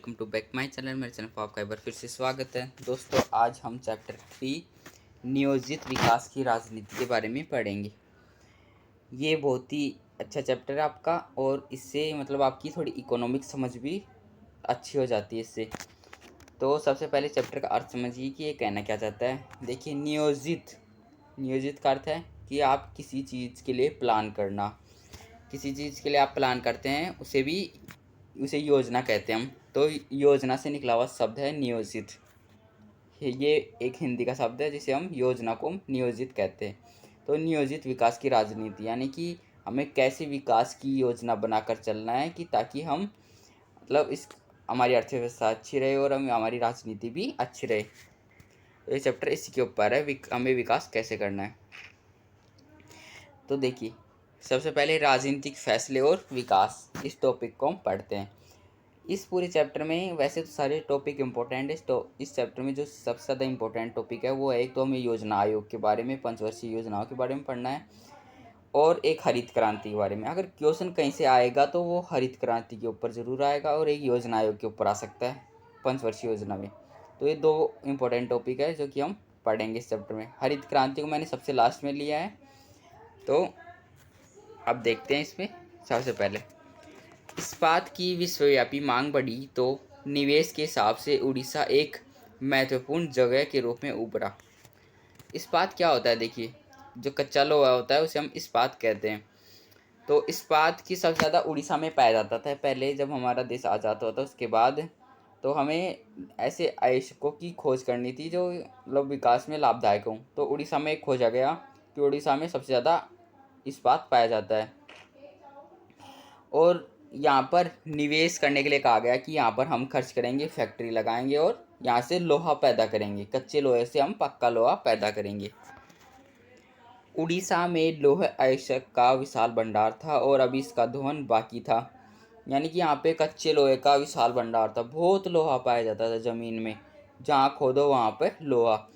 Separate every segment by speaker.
Speaker 1: Welcome to back my channel. मेरे channel पर आपका एक बार फिर से स्वागत है। दोस्तों, आज हम चैप्टर 3 नियोजित विकास की राजनीति के बारे में पढ़ेंगे। ये बहुत ही अच्छा चैप्टर है आपका, और इससे मतलब आपकी थोड़ी इकोनॉमिक समझ भी अच्छी हो जाती है इससे। तो सबसे पहले चैप्टर का अर्थ समझिए कि ये कहना क्या चाहता है। देखिए, नियोजित नियोजित का अर्थ है कि आप किसी चीज़ के लिए प्लान करना। किसी चीज़ के लिए आप प्लान करते हैं, उसे योजना कहते हैं हम। तो योजना से निकला हुआ शब्द है नियोजित। ये एक हिंदी का शब्द है जिसे हम योजना को नियोजित कहते हैं। तो नियोजित विकास की राजनीति यानी कि हमें कैसे विकास की योजना बनाकर चलना है कि ताकि हम मतलब इस हमारी अर्थव्यवस्था अच्छी रहे और हमारी राजनीति भी अच्छी रहे। तो ये चैप्टर इसी के ऊपर है, हमें विकास कैसे करना है। तो देखिए, सबसे पहले राजनीतिक फैसले और विकास, इस टॉपिक को हम पढ़ते हैं। इस पूरे चैप्टर में वैसे तो सारे टॉपिक इम्पोर्टेंट है। इस चैप्टर में जो सबसे ज़्यादा इम्पोर्टेंट टॉपिक है वो है, एक तो हमें योजना आयोग के बारे में, पंचवर्षीय योजनाओं के बारे में पढ़ना है, और एक हरित क्रांति के बारे में। अगर क्वेश्चन कहीं से आएगा तो वो हरित क्रांति के ऊपर ज़रूर आएगा, और एक योजना आयोग के ऊपर आ सकता है पंचवर्षीय योजना में। तो ये दो इम्पोर्टेंट टॉपिक है जो कि हम पढ़ेंगे इस चैप्टर में। हरित क्रांति को मैंने सबसे लास्ट में लिया है। तो अब देखते हैं इसमें। सबसे पहले इस्पात की विश्वव्यापी मांग बढ़ी तो निवेश के हिसाब से उड़ीसा एक महत्वपूर्ण जगह के रूप में उभरा। इस्पात क्या होता है? देखिए, जो कच्चा लोहा होता है उसे हम इस्पात कहते हैं। तो इस्पात की सबसे ज़्यादा उड़ीसा में पाया जाता था पहले, जब हमारा देश आज़ाद हुआ था उसके बाद। तो हमें ऐसे आयस्कों की खोज करनी थी जो मतलब विकास में लाभदायक हों। तो उड़ीसा में खोजा गया कि उड़ीसा में सबसे ज़्यादा इस्पात पाया जाता है, और यहाँ पर निवेश करने के लिए कहा गया कि यहाँ पर हम खर्च करेंगे, फैक्ट्री लगाएंगे और यहाँ से लोहा पैदा करेंगे। कच्चे लोहे से हम पक्का लोहा पैदा करेंगे। उड़ीसा में लोह अयस्क का विशाल भंडार था और अभी इसका दोहन बाकी था। यानी कि यहाँ पे कच्चे लोहे का विशाल भंडार था, बहुत लोहा पाया जाता था ज़मीन में। जहाँ खोदो वहाँ पर लोहा।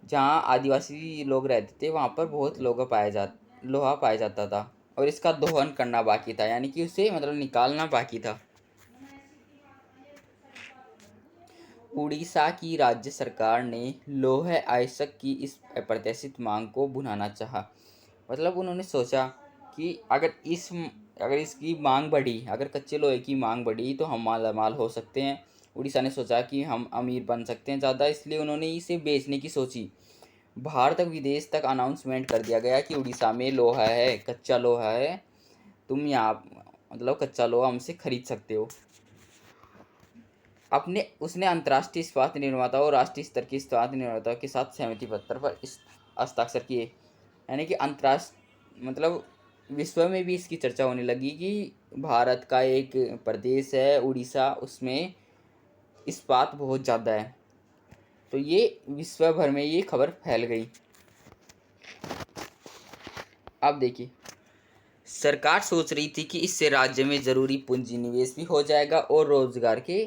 Speaker 1: जहाँ आदिवासी लोग रहते थे वहाँ पर बहुत लोहा पाया जाता था, और इसका दोहन करना बाकी था, यानी कि उसे मतलब निकालना बाकी था। उड़ीसा की राज्य सरकार ने लौह अयस्क की इस अप्रत्याशित मांग को भुनाना चाहा। मतलब उन्होंने सोचा कि अगर इसकी मांग बढ़ी, अगर कच्चे लोहे की मांग बढ़ी तो हम मालामाल हो सकते हैं। उड़ीसा ने सोचा कि हम अमीर बन सकते हैं ज़्यादा, इसलिए उन्होंने इसे बेचने की सोची। बाहर तक, विदेश तक अनाउंसमेंट कर दिया गया कि उड़ीसा में लोहा है, कच्चा लोहा है, तुम यहाँ मतलब कच्चा लोहा हमसे खरीद सकते हो। उसने अंतर्राष्ट्रीय इस्पात निर्माताओं और राष्ट्रीय स्तर के इस्पात निर्माताओं के साथ सहमति पत्र पर हस्ताक्षर किए। यानी कि अंतर्राष्ट्रीय मतलब विश्व में भी इसकी चर्चा होने लगी कि भारत का एक प्रदेश है उड़ीसा, उसमें इस्पात बहुत ज़्यादा है। तो ये विश्व भर में ये खबर फैल गई। अब देखिए, सरकार सोच रही थी कि इससे राज्य में ज़रूरी पूंजी निवेश भी हो जाएगा और रोजगार के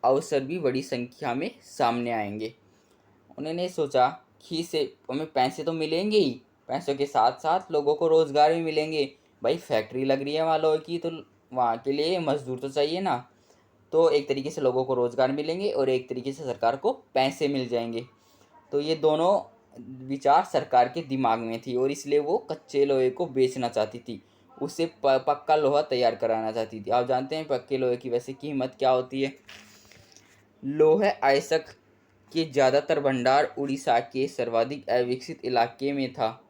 Speaker 1: अवसर भी बड़ी संख्या में सामने आएंगे। उन्होंने सोचा कि इससे हमें पैसे तो मिलेंगे ही, पैसों के साथ साथ लोगों को रोज़गार भी मिलेंगे। भाई, फैक्ट्री लग रही है वहाँ लोगों की, तो वहाँ के लिए मजदूर तो चाहिए ना। तो एक तरीके से लोगों को रोज़गार मिलेंगे और एक तरीके से सरकार को पैसे मिल जाएंगे। तो ये दोनों विचार सरकार के दिमाग में थी, और इसलिए वो कच्चे लोहे को बेचना चाहती थी, उससे पक्का लोहा तैयार कराना चाहती थी। आप जानते हैं पक्के लोहे की वैसे कीमत क्या होती है। लोह अयस्क के ज़्यादातर भंडार उड़ीसा के सर्वाधिक अविकसित इलाके में था,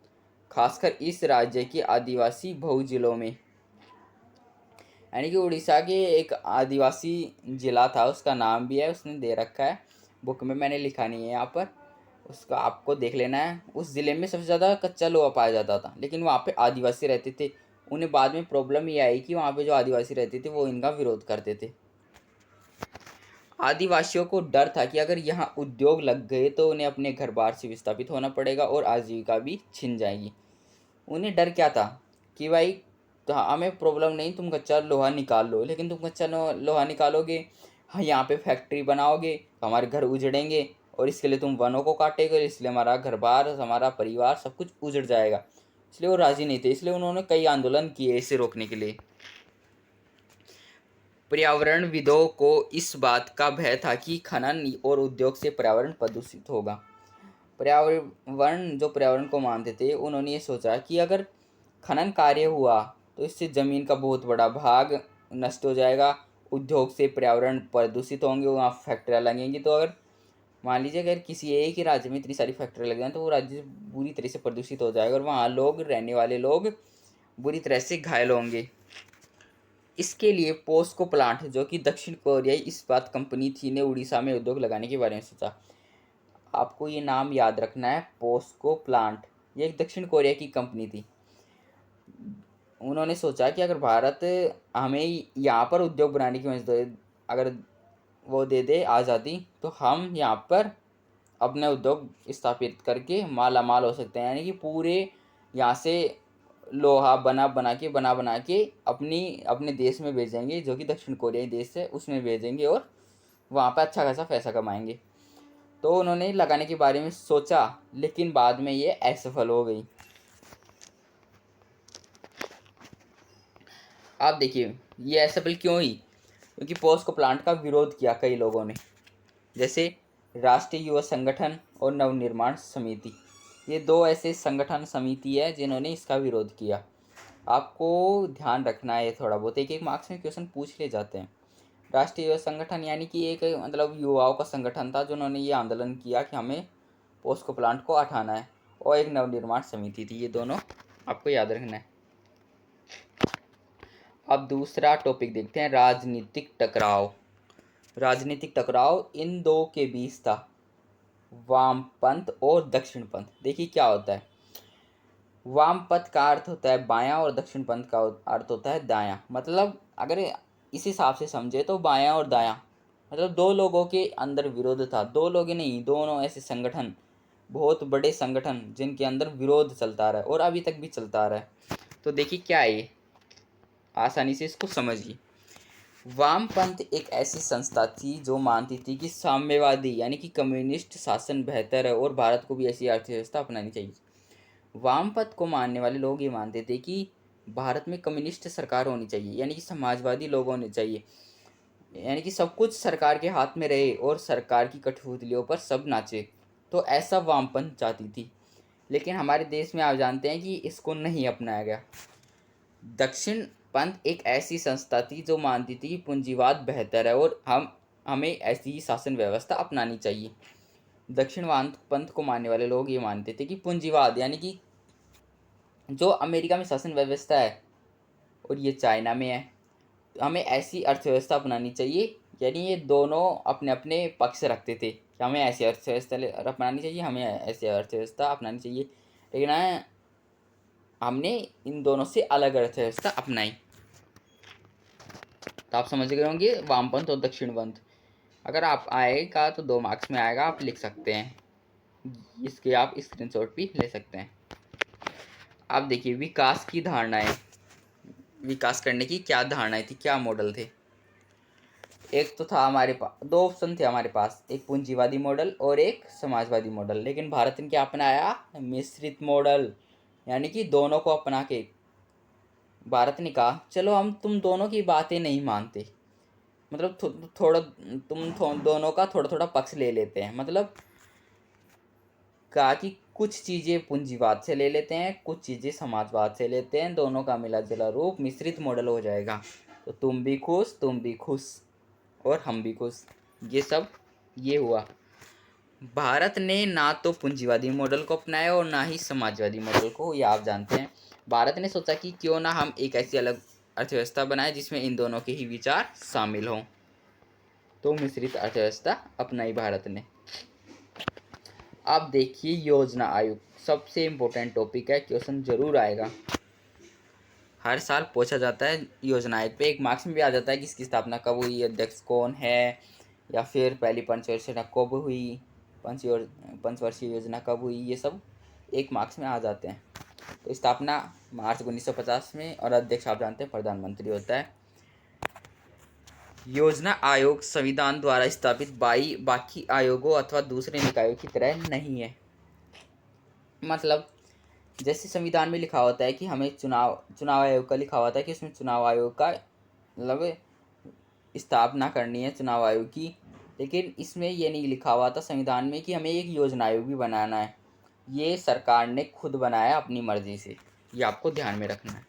Speaker 1: खासकर इस राज्य के आदिवासी बहु जिलों में। यानी कि उड़ीसा के एक आदिवासी जिला था, उसका नाम भी है, उसने दे रखा है, बुक में मैंने लिखा नहीं है यहाँ पर, उसका आपको देख लेना है। उस ज़िले में सबसे ज़्यादा कच्चा लोहा पाया जाता था, लेकिन वहाँ पे आदिवासी रहते थे। उन्हें बाद में प्रॉब्लम ये आई कि वहाँ पे जो आदिवासी रहते थे वो इनका विरोध करते थे। आदिवासियों को डर था कि अगर यहाँ उद्योग लग गए तो उन्हें अपने घर बार से विस्थापित होना पड़ेगा और आजीविका भी छिन जाएगी। उन्हें डर क्या था कि भाई, तो हमें प्रॉब्लम नहीं, तुम कच्चा लोहा निकाल लो, लेकिन तुम कच्चा लोहा निकालोगे, हाँ, यहाँ पे फैक्ट्री बनाओगे तो हमारे घर उजड़ेंगे, और इसके लिए तुम वनों को काटेगे, इसलिए हमारा घर बार, हमारा परिवार सब कुछ उजड़ जाएगा। इसलिए वो राज़ी नहीं थे, इसलिए उन्होंने कई आंदोलन किए इसे रोकने के लिए। पर्यावरणविदों को इस बात का भय था कि खनन और उद्योग से पर्यावरण प्रदूषित होगा। पर्यावरण को मानते थे, उन्होंने ये सोचा कि अगर खनन कार्य हुआ तो इससे ज़मीन का बहुत बड़ा भाग नष्ट हो जाएगा, उद्योग से पर्यावरण प्रदूषित होंगे, वहाँ फैक्ट्रियाँ लगेंगी। तो अगर मान लीजिए अगर किसी एक ही राज्य में इतनी सारी फैक्ट्री लग जाए तो वो राज्य बुरी तरह से प्रदूषित हो जाएगा और वहाँ रहने वाले लोग बुरी तरह से घायल होंगे। इसके लिए पोस्को प्लांट, जो कि दक्षिण कोरियाई इस्पात कंपनी थी, ने उड़ीसा में उद्योग लगाने के बारे में सोचा। आपको ये नाम याद रखना है, पोस्को प्लांट। ये एक दक्षिण कोरिया की कंपनी थी। उन्होंने सोचा कि अगर भारत हमें यहाँ पर उद्योग बनाने की मदद अगर वो दे दे आज़ादी, तो हम यहाँ पर अपने उद्योग स्थापित करके माला माल हो सकते हैं। यानी कि पूरे यहाँ से लोहा बना के अपने देश में भेजेंगे, जो कि दक्षिण कोरियाई देश है, उसमें भेजेंगे और वहाँ पर अच्छा खासा पैसा कमाएंगे। तो उन्होंने लगाने के बारे में सोचा, लेकिन बाद में ये असफल हो गई। आप देखिए ये असफल क्यों हुई, क्योंकि पोस्को प्लांट का विरोध किया कई लोगों ने, जैसे राष्ट्रीय युवा संगठन और नवनिर्माण समिति। ये दो ऐसे संगठन समिति है जिन्होंने इसका विरोध किया। आपको ध्यान रखना है, थोड़ा बहुत एक मार्क्स में क्वेश्चन पूछ ले जाते हैं। राष्ट्रीय युवा संगठन यानी कि एक युवाओं का संगठन था जिन्होंने ये आंदोलन किया कि हमें पोस्को प्लांट को हटाना है, और एक नवनिर्माण समिति थी। ये दोनों आपको याद रखना है। अब दूसरा टॉपिक देखते हैं, राजनीतिक टकराव। राजनीतिक टकराव इन दो के बीच था, वामपंथ और दक्षिणपंथ। देखिए क्या होता है, वामपंथ का अर्थ होता है बायां और दक्षिणपंथ का अर्थ होता है दायां। मतलब अगर इस हिसाब से समझे तो बायां और दायां मतलब दो लोगों के अंदर विरोध था। दो लोग नहीं, दोनों ऐसे संगठन, बहुत बड़े संगठन जिनके अंदर विरोध चलता रहा है और अभी तक भी चलता रहा है। तो देखिए क्या है ये, आसानी से इसको समझिए। वामपंथ एक ऐसी संस्था थी जो मानती थी कि साम्यवादी यानी कि कम्युनिस्ट शासन बेहतर है और भारत को भी ऐसी अर्थव्यवस्था अपनानी चाहिए। वामपंथ को मानने वाले लोग ये मानते थे कि भारत में कम्युनिस्ट सरकार होनी चाहिए, यानी कि समाजवादी लोग होने चाहिए, यानी कि सब कुछ सरकार के हाथ में रहे और सरकार की कठपुतलियों पर सब नाचे। तो ऐसा वामपंथ चाहती थी, लेकिन हमारे देश में आप जानते हैं कि इसको नहीं अपनाया गया। दक्षिण पंथ एक ऐसी संस्था थी जो मानती थी कि पूंजीवाद बेहतर है और हमें ऐसी ही शासन व्यवस्था अपनानी चाहिए। दक्षिण पंथ को मानने वाले लोग ये मानते थे कि पूंजीवाद यानी कि जो अमेरिका में शासन व्यवस्था है और ये चाइना में है, तो हमें ऐसी अर्थव्यवस्था अपनानी चाहिए। यानी ये दोनों अपने अपने पक्ष रखते थे कि हमें ऐसी अर्थव्यवस्था अपनानी चाहिए, हमें ऐसी अर्थव्यवस्था अपनानी चाहिए, लेकिन हमने इन दोनों से अलग अर्थव्यवस्था अपनाई। तो आप समझ गए होंगे वामपंथ और दक्षिणपंथ। अगर आप आएगा तो 2 मार्क्स में आएगा, आप लिख सकते हैं, इसके आप स्क्रीनशॉट भी ले सकते हैं। आप देखिए विकास की धारणाएं, विकास करने की क्या धारणाएं थी, क्या मॉडल थे। एक तो था हमारे पास 2 ऑप्शन थे हमारे पास, एक पूंजीवादी मॉडल और एक समाजवादी मॉडल। लेकिन भारत ने क्या अपनाया, मिश्रित मॉडल, यानी कि दोनों को अपना के भारत ने कहा चलो हम तुम दोनों की बातें नहीं मानते, मतलब दोनों का थोड़ा थोड़ा पक्ष ले लेते हैं। मतलब कहा कि कुछ चीज़ें पूंजीवाद से ले लेते हैं, कुछ चीज़ें समाजवाद से लेते हैं, दोनों का मिला जुला रूप मिश्रित मॉडल हो जाएगा। तो तुम भी खुश और हम भी खुश, ये हुआ। भारत ने ना तो पूंजीवादी मॉडल को अपनाया और ना ही समाजवादी मॉडल को, ये आप जानते हैं। भारत ने सोचा कि क्यों ना हम एक ऐसी अलग अर्थव्यवस्था बनाए जिसमें इन दोनों के ही विचार शामिल हों। तो मिश्रित अर्थव्यवस्था अपनाई भारत ने। अब देखिए योजना आयोग, सबसे इम्पोर्टेंट टॉपिक है, क्वेश्चन जरूर आएगा, हर साल पूछा जाता है। योजना आयोग पे 1 मार्क्स में भी आ जाता है कि इसकी स्थापना कब हुई, अध्यक्ष कौन है, या फिर पहली पंचवर्षीय योजना कब हुई, पंचवर्षीय योजना कब हुई, ये सब 1 मार्क्स में आ जाते हैं। तो स्थापना मार्च 1950 में, और अध्यक्ष आप जानते हैं प्रधानमंत्री होता है। योजना आयोग संविधान द्वारा स्थापित बाकी आयोगों अथवा दूसरे निकायों की तरह नहीं है। मतलब जैसे संविधान में लिखा होता है कि हमें चुनाव आयोग का लिखा होता है कि उसमें चुनाव आयोग का मतलब स्थापना करनी है चुनाव आयोग की, लेकिन इसमें ये नहीं लिखा हुआ था संविधान में कि हमें एक योजना आयोग भी बनाना है। ये सरकार ने खुद बनाया अपनी मर्जी से, ये आपको ध्यान में रखना है।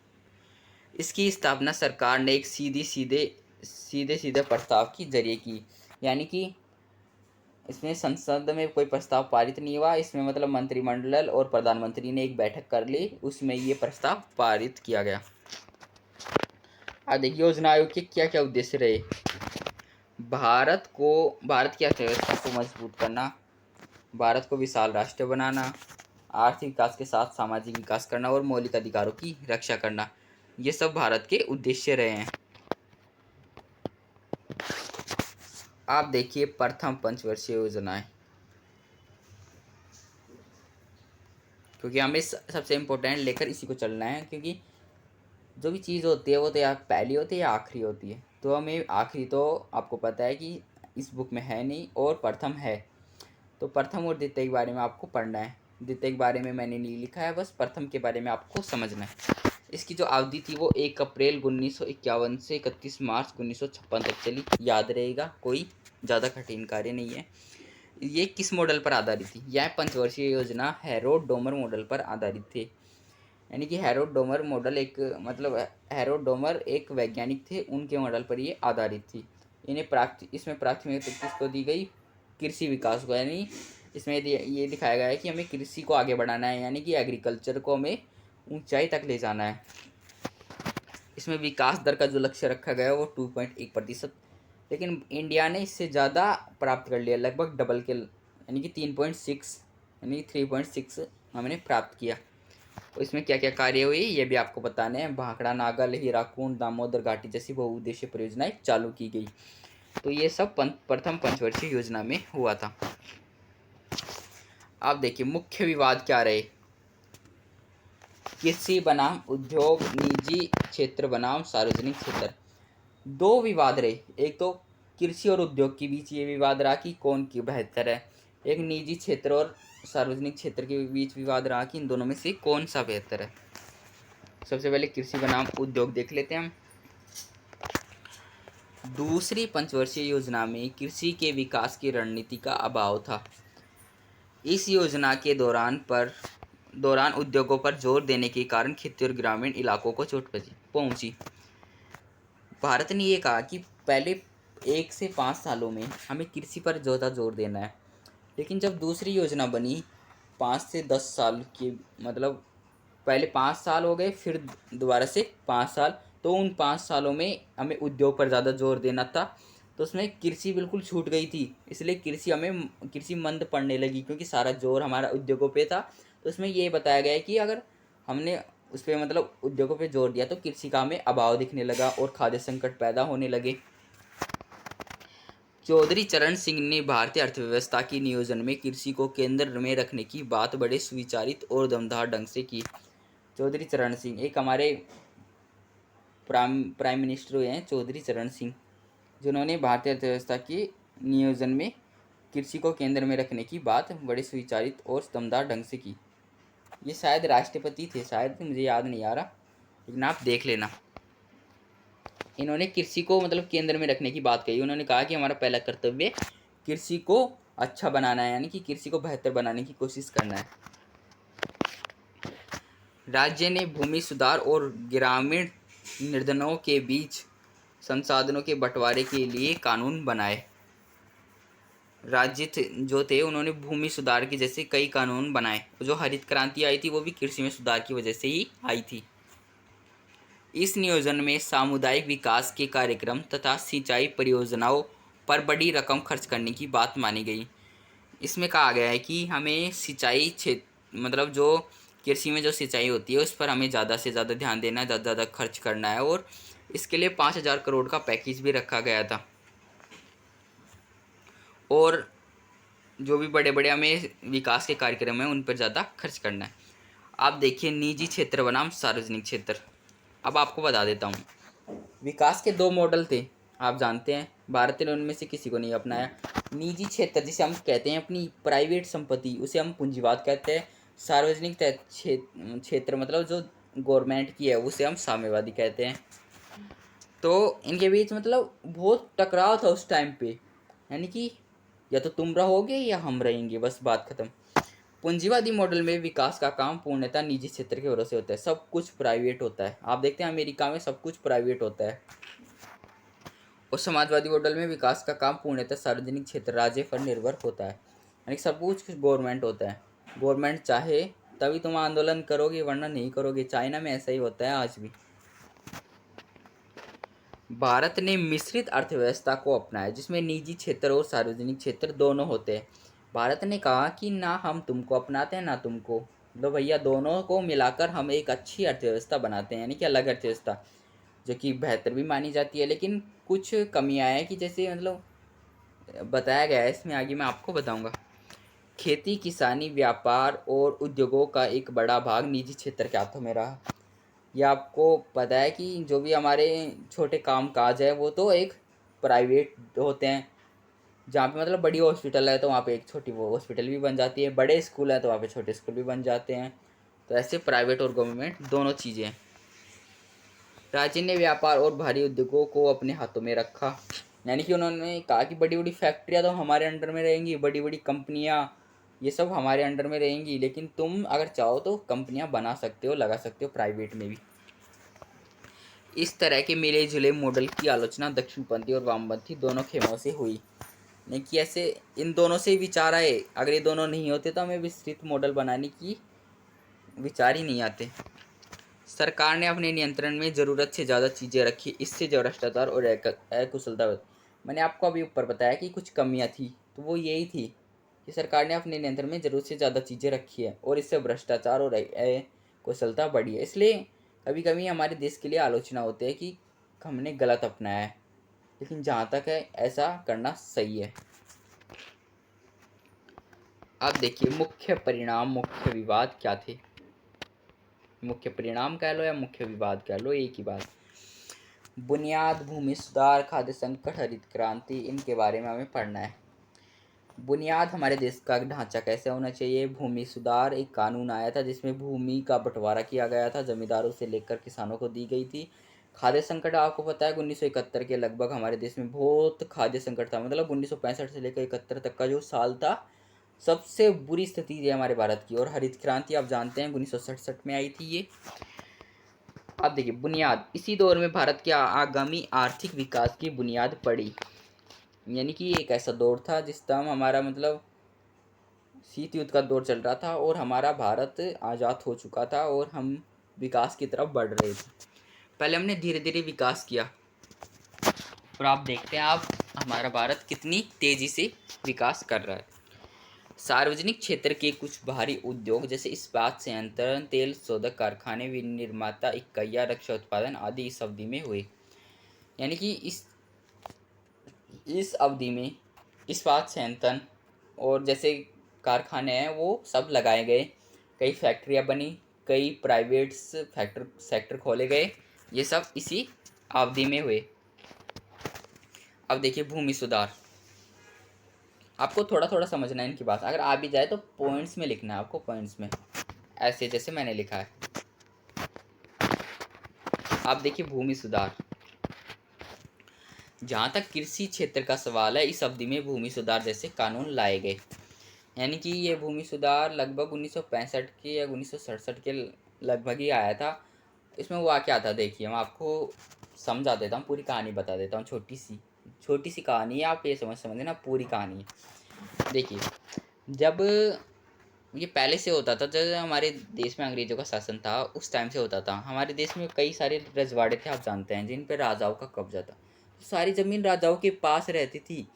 Speaker 1: इसकी स्थापना सरकार ने एक सीधे प्रस्ताव के जरिए की, यानी कि इसमें संसद में कोई प्रस्ताव पारित नहीं हुआ। इसमें मतलब मंत्रिमंडल और प्रधानमंत्री ने एक बैठक कर ली, उसमें ये प्रस्ताव पारित किया गया। अब देखिए योजना आयोग के क्या क्या उद्देश्य रहे। भारत की अर्थव्यवस्था को मजबूत करना, भारत को विशाल राष्ट्र बनाना, आर्थिक विकास के साथ सामाजिक विकास करना और मौलिक अधिकारों की रक्षा करना, ये सब भारत के उद्देश्य रहे हैं। आप देखिए प्रथम पंचवर्षीय योजनाएं, क्योंकि हमें सबसे इम्पोर्टेंट लेकर इसी को चलना है, क्योंकि जो भी चीज़ होती है वो तो या पहली होती है या आखिरी होती है। तो हमें आखिरी तो आपको पता है कि इस बुक में है नहीं, और प्रथम है। तो प्रथम और द्वितीय के बारे में आपको पढ़ना है। द्वितीय के बारे में मैंने नहीं लिखा है, बस प्रथम के बारे में आपको समझना है। इसकी जो अवधि थी वो 1 अप्रैल 1951 से 31 मार्च 1956 तक चली, याद रहेगा, कोई ज़्यादा कठिन कार्य नहीं है। ये किस मॉडल पर आधारित थी? यह पंचवर्षीय योजना हैरोल्ड डोमर मॉडल पर आधारित थे। यानी कि Harold Domar model Harold Domar एक वैज्ञानिक थे, उनके मॉडल पर ये आधारित थी। इसमें प्राथमिकता किसको दी गई? कृषि विकास को। यानी इसमें ये दिखाया गया है कि हमें कृषि को आगे बढ़ाना है, यानी कि एग्रीकल्चर को हमें ऊंचाई तक ले जाना है। इसमें विकास दर का जो लक्ष्य रखा गया है वो 2.1%, लेकिन इंडिया ने इससे ज़्यादा प्राप्त कर लिया, लगभग डबल के, यानी कि 3.6 यानी 3.6 हमने प्राप्त किया। तो इसमें क्या क्या कार्य हुई ये भी आपको बताने हैं। भाखड़ा, नागल, हीराकुंड, दामोदर घाटी जैसी बहुउद्देशीय परियोजनाएं चालू की गई। तो ये सब प्रथम पंचवर्षीय योजना में हुआ था। आप देखिए मुख्य विवाद क्या रहे। कृषि बनाम उद्योग, निजी क्षेत्र बनाम सार्वजनिक क्षेत्र, दो विवाद रहे। एक तो कृषि और उद्योग के बीच ये विवाद रहा कि कौन की बेहतर है। एक निजी क्षेत्र और सार्वजनिक क्षेत्र के बीच विवाद रहा कि इन दोनों में से कौन सा बेहतर है। सबसे पहले कृषि बनाम उद्योग देख लेते हैं हम। दूसरी पंचवर्षीय योजना में कृषि के विकास की रणनीति का अभाव था। इस योजना के दौरान उद्योगों पर जोर देने के कारण खेती और ग्रामीण इलाकों को चोट पहुंची। भारत ने ये कहा कि पहले 1 से 5 सालों में हमें कृषि पर ज़्यादा जोर देना है, लेकिन जब दूसरी योजना बनी 5 से 10 साल की, मतलब पहले 5 साल हो गए, फिर दोबारा से 5 साल, तो उन 5 सालों में हमें उद्योग पर ज़्यादा जोर देना था। तो उसमें कृषि बिल्कुल छूट गई थी, इसलिए कृषि मंद पड़ने लगी, क्योंकि सारा जोर हमारा उद्योगों पे था। तो उसमें ये बताया गया है कि अगर हमने उस पर मतलब उद्योगों पे जोर दिया तो कृषि का हमें अभाव दिखने लगा और खाद्य संकट पैदा होने लगे। चौधरी चरण सिंह ने भारतीय अर्थव्यवस्था की नियोजन में कृषि को केंद्र में रखने की बात बड़े सुविचारित और दमदार ढंग से की। चौधरी चरण सिंह एक हमारे प्राइम मिनिस्टर हुए हैं, चौधरी चरण सिंह, जिन्होंने भारतीय अर्थव्यवस्था के नियोजन में कृषि को केंद्र में रखने की बात बड़े सुविचारित और दमदार ढंग से की। ये शायद राष्ट्रपति थे, शायद मुझे याद नहीं आ रहा, लेकिन आप देख लेना। इन्होंने कृषि को मतलब केंद्र में रखने की बात कही। उन्होंने कहा कि हमारा पहला कर्तव्य कृषि को अच्छा बनाना है, यानी कि कृषि को बेहतर बनाने की कोशिश करना है। राज्य ने भूमि सुधार और ग्रामीण निर्धनों के बीच संसाधनों के बंटवारे के लिए कानून बनाए। राज्य जो थे उन्होंने भूमि सुधार के जैसे कई कानून बनाए। जो हरित क्रांति आई थी वो भी कृषि में सुधार की वजह से ही आई थी। इस नियोजन में सामुदायिक विकास के कार्यक्रम तथा सिंचाई परियोजनाओं पर बड़ी रकम खर्च करने की बात मानी गई। इसमें कहा गया है कि हमें सिंचाई क्षेत्र मतलब जो कृषि में जो सिंचाई होती है उस पर हमें ज़्यादा से ज़्यादा ध्यान देना है, ज़्यादा खर्च करना है, और इसके लिए 5,000 करोड़ का पैकेज भी रखा गया था। और जो भी बड़े बड़े हमें विकास के कार्यक्रम हैं उन पर ज़्यादा खर्च करना है। आप देखिए निजी क्षेत्र बनाम सार्वजनिक क्षेत्र। अब आपको बता देता हूँ, विकास के 2 मॉडल थे, आप जानते हैं। भारत ने उनमें से किसी को नहीं अपनाया। निजी क्षेत्र जिसे हम कहते हैं अपनी प्राइवेट संपत्ति, उसे हम पूंजीवाद कहते हैं। सार्वजनिक क्षेत्र मतलब जो गवर्नमेंट की है उसे हम साम्यवादी कहते हैं। तो इनके बीच मतलब बहुत टकराव था उस टाइम पे, यानी कि या तो तुम रहोगे या हम रहेंगे, बस बात खत्म। पूंजीवादी मॉडल में विकास का काम पूर्णतः निजी क्षेत्र के भरोसे होता है, सब कुछ प्राइवेट होता है। आप देखते हैं अमेरिका में सब कुछ प्राइवेट होता है। और समाजवादी मॉडल में विकास का काम पूर्णतः सार्वजनिक क्षेत्र राज्य पर निर्भर होता है, यानी सब कुछ गवर्नमेंट होता है। गवर्नमेंट चाहे तभी तुम आंदोलन करोगे, वरना नहीं करोगे। चाइना में ऐसा ही होता है आज भी। भारत ने मिश्रित अर्थव्यवस्था को अपनाया, जिसमें निजी क्षेत्र और सार्वजनिक क्षेत्र दोनों होते हैं। भारत ने कहा कि ना हम तुमको अपनाते हैं ना तुमको, तो भैया दोनों को मिलाकर हम एक अच्छी अर्थव्यवस्था बनाते हैं, यानी कि अलग अर्थव्यवस्था जो कि बेहतर भी मानी जाती है। लेकिन कुछ कमियां हैं कि जैसे मतलब बताया गया है इसमें, आगे मैं आपको बताऊंगा। खेती, किसानी, व्यापार और उद्योगों का एक बड़ा भाग निजी क्षेत्र के हाथों में रहा। ये आपको पता है कि जो भी हमारे छोटे काम काज है वो तो एक प्राइवेट होते हैं। जहाँ पे मतलब बड़ी हॉस्पिटल है तो वहाँ पे एक छोटी वो हॉस्पिटल भी बन जाती है, बड़े स्कूल है तो वहाँ पे छोटे स्कूल भी बन जाते हैं। तो ऐसे प्राइवेट और गवर्नमेंट दोनों चीज़ें हैं। राज्य ने व्यापार और भारी उद्योगों को अपने हाथों में रखा, यानी कि उन्होंने कहा कि बड़ी बड़ी फैक्ट्रियाँ तो हमारे अंडर में रहेंगी, बड़ी बड़ी कंपनियाँ ये सब हमारे अंडर में रहेंगी, लेकिन तुम अगर चाहो तो कंपनियाँ बना सकते हो, लगा सकते हो प्राइवेट में भी। इस तरह के मिले जुले मॉडल की आलोचना दक्षिणपंथी और वामपंथी दोनों खेमों से हुई। नहीं कि ऐसे इन दोनों से विचार आए, अगर ये दोनों नहीं होते तो हमें विस्तृत मॉडल बनाने की विचार ही नहीं आते। सरकार ने अपने नियंत्रण में ज़रूरत से ज़्यादा चीज़ें रखी, इससे जो भ्रष्टाचार और अकुशलता, मैंने आपको अभी ऊपर बताया कि कुछ कमियां थी, तो वो यही थी कि सरकार ने अपने नियंत्रण में ज़रूरत से ज़्यादा चीज़ें रखी है और इससे भ्रष्टाचार और कुशलता बढ़ी है। इसलिए कभी कभी हमारे देश के लिए आलोचना होती है कि हमने गलत अपनाया है, लेकिन जहाँ तक है ऐसा करना सही है। अब देखिए मुख्य परिणाम, मुख्य विवाद क्या थे। मुख्य परिणाम कह लो या मुख्य विवाद कह लो, एक ही बात। बुनियाद, भूमि सुधार, खाद्य संकट, हरित क्रांति, इनके बारे में हमें पढ़ना है। बुनियाद, हमारे देश का ढांचा कैसे होना चाहिए। भूमि सुधार, एक कानून आया था जिसमें भूमि का बंटवारा किया गया था, जमींदारों से लेकर किसानों को दी गई थी। खाद्य संकट, आपको पता है 1971 के लगभग हमारे देश में बहुत खाद्य संकट था, मतलब 1965 से लेकर 71 तक का जो साल था सबसे बुरी स्थिति थी हमारे भारत की। और हरित क्रांति आप जानते हैं 1967 में आई थी ये। अब देखिए बुनियाद, इसी दौर में भारत के आगामी आर्थिक विकास की बुनियाद पड़ी, यानी कि एक ऐसा दौर था जिस टाइम हमारा मतलब शीत युद्ध का दौर चल रहा था और हमारा भारत आज़ाद हो चुका था और हम विकास की तरफ बढ़ रहे थे। पहले हमने धीरे धीरे विकास किया और आप देखते हैं आप हमारा भारत कितनी तेज़ी से विकास कर रहा है। सार्वजनिक क्षेत्र के कुछ भारी उद्योग जैसे इस्पात संयंत्र, तेल शोधक कारखाने, विनिर्माता इकाइयाँ, रक्षा उत्पादन आदि इस अवधि में हुए, यानी कि इस अवधि में इस्पात संयंत्र और जैसे कारखाने हैं वो सब लगाए गए, कई फैक्ट्रियाँ बनी, कई प्राइवेट सेक्टर खोले गए, ये सब इसी अवधि में हुए। अब देखिए भूमि सुधार, आपको थोड़ा थोड़ा समझना है इनकी बात, अगर आ भी जाए तो पॉइंट्स में लिखना है आपको, पॉइंट्स में ऐसे जैसे मैंने लिखा है। आप देखिए भूमि सुधार, जहाँ तक कृषि क्षेत्र का सवाल है इस अवधि में भूमि सुधार जैसे कानून लाए गए, यानी कि ये भूमि सुधार लगभग 1965 के या 1967 के लगभग ही आया था। इसमें हुआ क्या था देखिए, मैं आपको समझा देता हूँ, पूरी कहानी बता देता हूँ। छोटी सी कहानी है, आप ये समझे ना, पूरी कहानी है। देखिए जब ये पहले से होता था, जब हमारे देश में अंग्रेजों का शासन था उस टाइम से होता था। हमारे देश में कई सारे रजवाड़े थे आप जानते हैं, जिन पर राजाओं का कब्जा था। सारी ज़मीन राजाओं के पास रहती थी,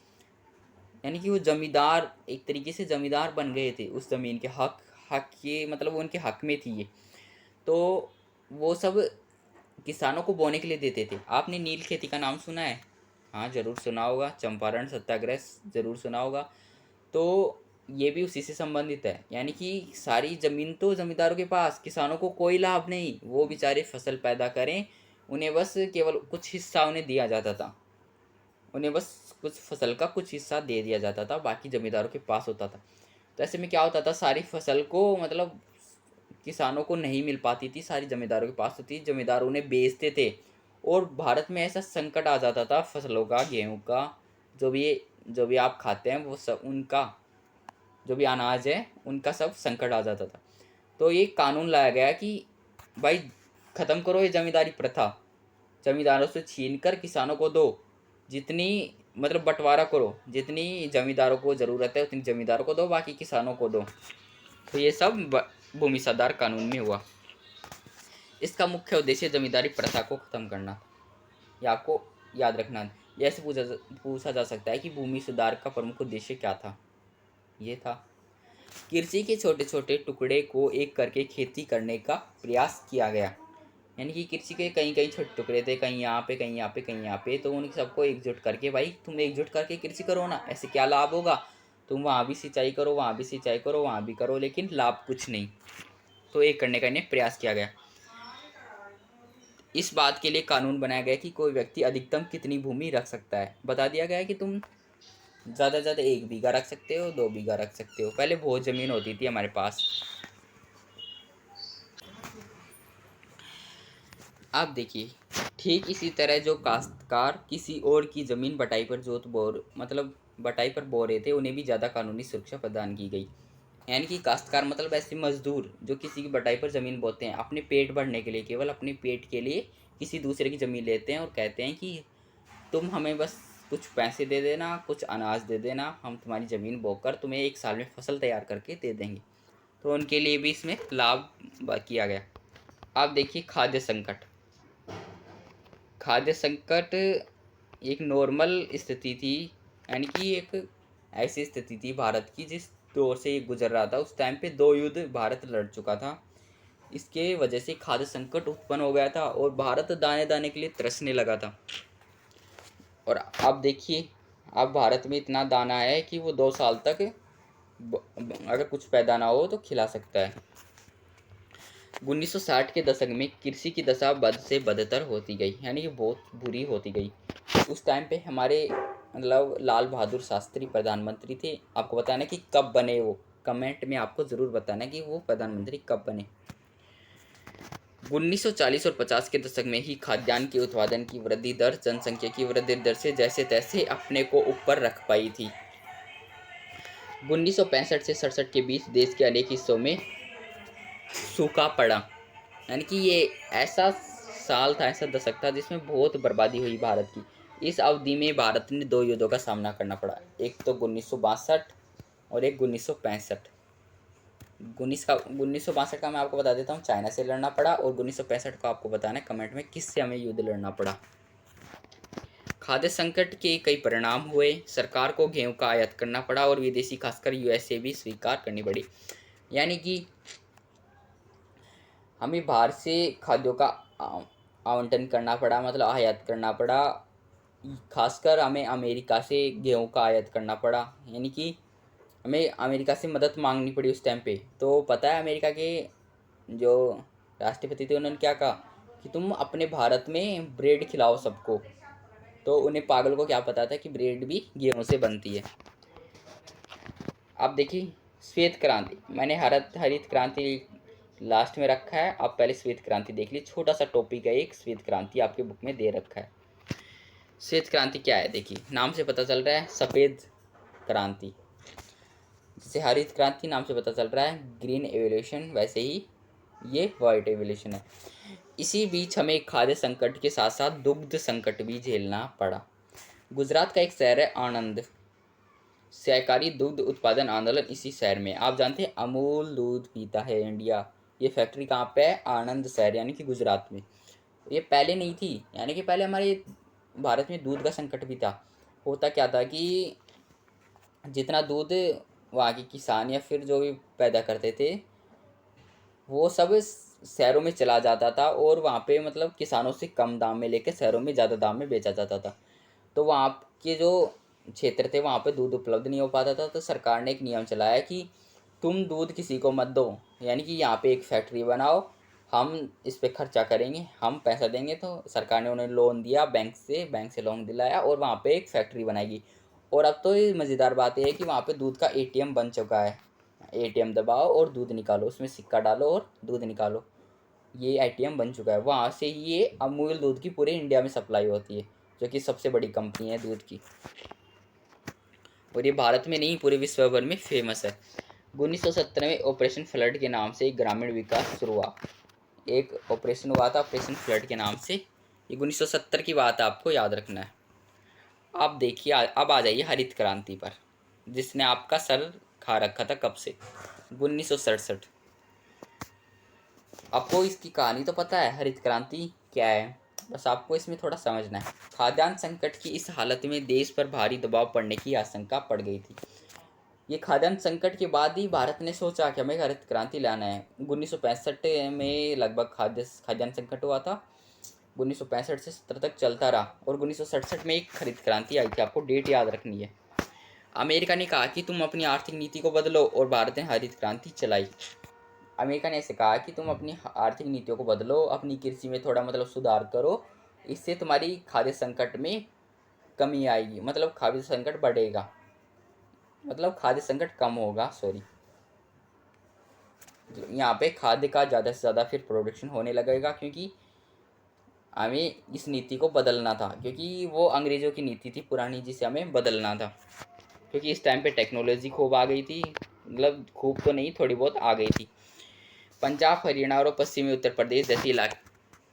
Speaker 1: यानी कि वो जमींदार एक तरीके से जमींदार बन गए थे उस ज़मीन के हक हक ये मतलब उनके हक में थी ये। तो वो सब किसानों को बोने के लिए देते थे। आपने नील खेती का नाम सुना है? हाँ ज़रूर सुना होगा, चंपारण सत्याग्रह ज़रूर सुना होगा। तो ये भी उसी से संबंधित है, यानी कि सारी ज़मीन तो ज़मींदारों के पास, किसानों को कोई लाभ नहीं, वो बेचारे फसल पैदा करें, उन्हें बस केवल कुछ हिस्सा उन्हें दिया जाता था, उन्हें बस कुछ फसल का कुछ हिस्सा दे दिया जाता था, बाकी ज़मींदारों के पास होता था। तो ऐसे में क्या होता था, सारी फसल को मतलब किसानों को नहीं मिल पाती थी, सारी ज़मींदारों के पास होती, ज़मींदार उन्हें बेचते थे और भारत में ऐसा संकट आ जाता था फसलों का, गेहूं का, जो भी आप खाते हैं वो सब, उनका जो भी अनाज है उनका सब संकट आ जाता था। तो ये कानून लाया गया कि भाई ख़त्म करो ये जमींदारी प्रथा, जमींदारों से छीन कर किसानों को दो, जितनी मतलब बंटवारा करो, जितनी जमींदारों को ज़रूरत है उतनी जमींदारों को दो, बाकी किसानों को दो। तो ये सब भूमि सुधार कानून में हुआ। इसका मुख्य उद्देश्य जमींदारी प्रथा को ख़त्म करना। ये आपको याद रखना। ये ऐसे पूछा जा सकता है कि भूमि सुधार का प्रमुख उद्देश्य क्या था। ये था कृषि के छोटे छोटे टुकड़े को एक करके खेती करने का प्रयास किया गया। यानी कि कृषि के कई कई छोटे टुकड़े थे, कहीं यहाँ पे, कहीं यहाँ पे, कहीं यहाँ पे, तो उन सबको एकजुट करके, भाई तुम एकजुट करके कृषि करो ना, ऐसे क्या लाभ होगा, तुम वहाँ भी सिंचाई करो, वहाँ भी सिंचाई करो, वहाँ भी करो, लेकिन लाभ कुछ नहीं। तो एक करने का इन्हें प्रयास किया गया। इस बात के लिए कानून बनाया गया कि कोई व्यक्ति अधिकतम कितनी भूमि रख सकता है। बता दिया गया है कि तुम ज़्यादा से ज़्यादा 1 बीघा रख सकते हो, 2 बीघा रख सकते हो। पहले बहुत ज़मीन होती थी हमारे पास। आप देखिए, ठीक इसी तरह जो काश्तकार किसी और की ज़मीन बटाई पर बटाई पर बो रहे थे, उन्हें भी ज़्यादा कानूनी सुरक्षा प्रदान की गई। यानी कि काश्तकार मतलब ऐसे मजदूर जो किसी की बटाई पर ज़मीन बोते हैं अपने पेट भरने के लिए, केवल अपने पेट के लिए किसी दूसरे की ज़मीन लेते हैं और कहते हैं कि तुम हमें बस कुछ पैसे दे देना, कुछ अनाज दे देना, हम तुम्हारी ज़मीन बोकर तुम्हें 1 साल में फसल तैयार करके दे देंगे। तो उनके लिए भी इसमें लाभ किया गया। आप देखिए खाद्य संकट। खाद्य संकट एक नॉर्मल स्थिति थी, यानी कि एक ऐसी स्थिति थी भारत की जिस दौर से ये गुजर रहा था। उस टाइम पे 2 युद्ध भारत लड़ चुका था। इसके वजह से खाद्य संकट उत्पन्न हो गया था और भारत दाने दाने के लिए तरसने लगा था। और आप देखिए, अब भारत में इतना दाना है कि वो 2 साल तक अगर कुछ पैदा ना हो तो खिला सकता है। 1960 के दशक में कृषि की दशा बद से बदतर होती गई, यानी कि बहुत बुरी होती गई। उस टाइम पे हमारे मतलब लाल बहादुर शास्त्री प्रधानमंत्री थे। आपको बताना कि कब बने वो, कमेंट में आपको ज़रूर बताना कि वो प्रधानमंत्री कब बने। 1940 और 50 के दशक में ही खाद्यान्न के उत्पादन की वृद्धि दर जनसंख्या की वृद्धि दर से जैसे तैसे अपने को ऊपर रख पाई थी। 1965 से 67 के बीच देश के अनेक हिस्सों में सूखा पड़ा। यानी कि ये ऐसा साल था, ऐसा दशक था जिसमें बहुत बर्बादी हुई भारत की। इस अवधि में भारत ने 2 युद्धों का सामना करना पड़ा, एक तो 1962 और एक 1965। 1962 का मैं आपको बता देता हूँ, चाइना से लड़ना पड़ा, और 1965 का आपको बताना है कमेंट में किससे हमें युद्ध लड़ना पड़ा। खाद्य संकट के कई परिणाम हुए। सरकार को गेहूं का आयात करना पड़ा और विदेशी खासकर यूएसए भी स्वीकार करनी पड़ी। यानी कि हमें बाहर से खाद्यों का आवंटन करना पड़ा, मतलब आयात करना पड़ा। खासकर हमें अमेरिका से गेहूं का आयात करना पड़ा, यानी कि हमें अमेरिका से मदद मांगनी पड़ी उस टाइम पे। तो पता है अमेरिका के जो राष्ट्रपति थे उन्होंने क्या कहा कि तुम अपने भारत में ब्रेड खिलाओ सबको। तो उन्हें पागल को क्या पता था कि ब्रेड भी गेहूं से बनती है। आप देखिए श्वेत क्रांति, मैंने हरित क्रांति लास्ट में रखा है, आप पहले श्वेत क्रांति देख लीजिए। छोटा सा टॉपिक है, एक श्वेत क्रांति आपके बुक में दे रखा है। श्वेत क्रांति क्या है, देखिए नाम से पता चल रहा है सफ़ेद क्रांति। जैसे हरित क्रांति नाम से पता चल रहा है ग्रीन एवोल्यूशन, वैसे ही ये वाइट एवोल्यूशन है। इसी बीच हमें खाद्य संकट के साथ साथ दुग्ध संकट भी झेलना पड़ा। गुजरात का एक शहर है आणंद, सहकारी दुग्ध उत्पादन आंदोलन इसी शहर में। आप जानते हैं अमूल दूध पीता है इंडिया, ये फैक्ट्री कहाँ पे है, आणंद शहर यानी कि गुजरात में। ये पहले नहीं थी, यानी कि पहले हमारे भारत में दूध का संकट भी था। होता क्या था कि जितना दूध वहाँ के किसान या फिर जो भी पैदा करते थे वो सब शहरों में चला जाता था, और वहाँ पे मतलब किसानों से कम दाम में लेकर शहरों में ज़्यादा दाम में बेचा जाता था। तो वहाँ के जो क्षेत्र थे वहाँ पे दूध उपलब्ध नहीं हो पाता था। तो सरकार ने एक नियम चलाया कि तुम दूध किसी को मत दो, यानी कि यहाँ पे एक फैक्ट्री बनाओ, हम इस पे खर्चा करेंगे, हम पैसा देंगे। तो सरकार ने उन्हें लोन दिया, बैंक से लोन दिलाया और वहाँ पे एक फैक्ट्री बनाएगी। और अब तो ये मज़ेदार बात यह है कि वहाँ पे दूध का एटीएम बन चुका है। एटीएम दबाओ और दूध निकालो, उसमें सिक्का डालो और दूध निकालो। ये ATM बन चुका है। वहाँ से ही ये अमूल दूध की पूरे इंडिया में सप्लाई होती है, जो कि सबसे बड़ी कंपनी है दूध की, और ये भारत में नहीं पूरे विश्व भर में फेमस है। 1970 में ऑपरेशन फ्लड के नाम से एक ग्रामीण विकास शुरू हुआ। एक ऑपरेशन हुआ था ऑपरेशन फ्लड के नाम से। ये 1970 की बात है, आपको याद रखना है। आप देखिए अब आ जाइए हरित क्रांति पर, जिसने आपका सर खा रखा था कब से, 1967। आपको इसकी कहानी तो पता है, हरित क्रांति क्या है, बस आपको इसमें थोड़ा समझना है। खाद्यान्न संकट की इस हालत में देश पर भारी दबाव पड़ने की आशंका पड़ गई थी। ये खाद्यान्न संकट के बाद ही भारत ने सोचा कि हमें हरित क्रांति लाना है। 1965 में लगभग खाद्यान्न संकट हुआ था। 1965 से 70 तक चलता रहा, और 1967 में एक हरित क्रांति आई थी। आपको डेट याद रखनी है। अमेरिका ने कहा कि तुम अपनी आर्थिक नीति को बदलो, और भारत ने हरित क्रांति चलाई। अमेरिका ने ऐसे कहा कि तुम अपनी आर्थिक नीतियों को बदलो, अपनी कृषि में थोड़ा सुधार करो, इससे तुम्हारी खाद्य संकट में कमी आएगी, मतलब खाद्य संकट बढ़ेगा, मतलब खाद्य संकट कम होगा, सॉरी। यहाँ पे खाद्य का ज़्यादा से ज़्यादा फिर प्रोडक्शन होने लगेगा, क्योंकि हमें इस नीति को बदलना था, क्योंकि वो अंग्रेज़ों की नीति थी पुरानी, जिसे हमें बदलना था। क्योंकि इस टाइम पे टेक्नोलॉजी खूब आ गई थी, मतलब खूब तो नहीं, थोड़ी बहुत आ गई थी। पंजाब, हरियाणा और पश्चिमी उत्तर प्रदेश जैसे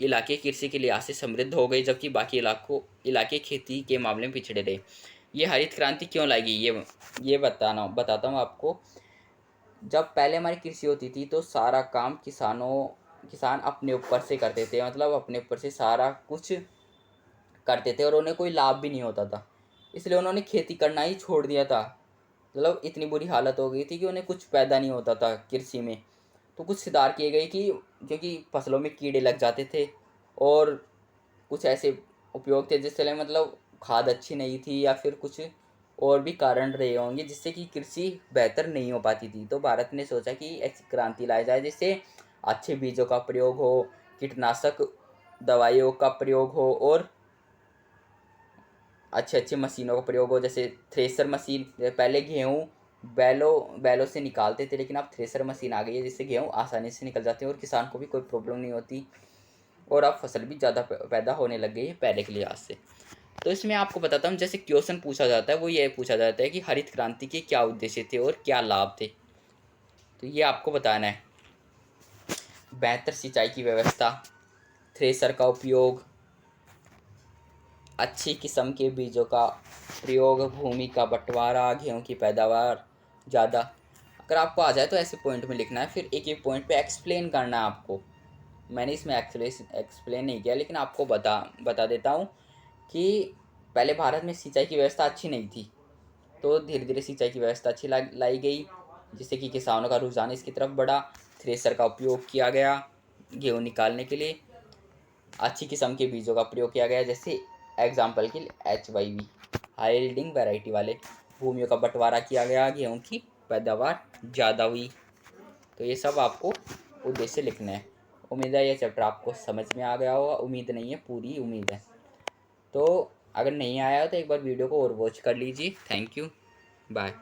Speaker 1: इलाके कृषि के लिहाज से समृद्ध हो गए, जबकि बाकी इलाके खेती के मामले में पिछड़े रहे। ये हरित क्रांति क्यों लाई गई, ये बताता हूँ आपको। जब पहले हमारी कृषि होती थी तो सारा काम किसान अपने ऊपर से करते थे, मतलब अपने ऊपर से सारा कुछ करते थे, और उन्हें कोई लाभ भी नहीं होता था। इसलिए उन्होंने खेती करना ही छोड़ दिया था। मतलब इतनी बुरी हालत हो गई थी कि उन्हें कुछ पैदा नहीं होता था कृषि में। तो कुछ सुधार किए गए कि क्योंकि फसलों में कीड़े लग जाते थे, और कुछ ऐसे उपयोग थे जिससे मतलब खाद अच्छी नहीं थी, या फिर कुछ और भी कारण रहे होंगे जिससे कि कृषि बेहतर नहीं हो पाती थी। तो भारत ने सोचा कि ऐसी क्रांति लाई जाए जिससे अच्छे बीजों का प्रयोग हो, कीटनाशक दवाइयों का प्रयोग हो, और अच्छे अच्छे मशीनों का प्रयोग हो, जैसे थ्रेसर मशीन। पहले गेहूँ बैलों से निकालते थे, लेकिन अब थ्रेसर मशीन आ गई है, जिससे गेहूँ आसानी से निकल जाते हैं, और किसान को भी कोई प्रॉब्लम नहीं होती, और अब फसल भी ज़्यादा पैदा होने लग गई है पहले के लिहाज से। तो इसमें आपको बताता हूँ, जैसे क्वेश्चन पूछा जाता है वो ये पूछा जाता है कि हरित क्रांति के क्या उद्देश्य थे और क्या लाभ थे। तो ये आपको बताना है। बेहतर सिंचाई की व्यवस्था, थ्रेसर का उपयोग, अच्छी किस्म के बीजों का प्रयोग, भूमि का बंटवारा, गेहूँ की पैदावार ज़्यादा। अगर आपको आ जाए तो ऐसे पॉइंट में लिखना है, फिर एक एक पॉइंट पे एक्सप्लेन करना है आपको। मैंने इसमें एक्सप्लेन नहीं किया, लेकिन आपको बता देता हूँ कि पहले भारत में सिंचाई की व्यवस्था अच्छी नहीं थी, तो धीरे धीरे सिंचाई की व्यवस्था अच्छी लाई गई, जिससे कि किसानों का रुझान इसकी तरफ बढ़ा। थ्रेसर का उपयोग किया गया गेहूँ निकालने के लिए, अच्छी किस्म के बीजों का प्रयोग किया गया, जैसे एग्जाम्पल के लिए HYV, हाई यील्डिंग वैरायटी वाले। भूमियों का बंटवारा किया गया, गेहूँ की पैदावार ज़्यादा हुई। तो ये सब आपको उद्देश्य लिखना है। उम्मीद है ये चैप्टर आपको समझ में आ गया होगा, उम्मीद नहीं है, पूरी उम्मीद है। तो अगर नहीं आया हो तो एक बार वीडियो को और वॉच कर लीजिए। Thank you, bye.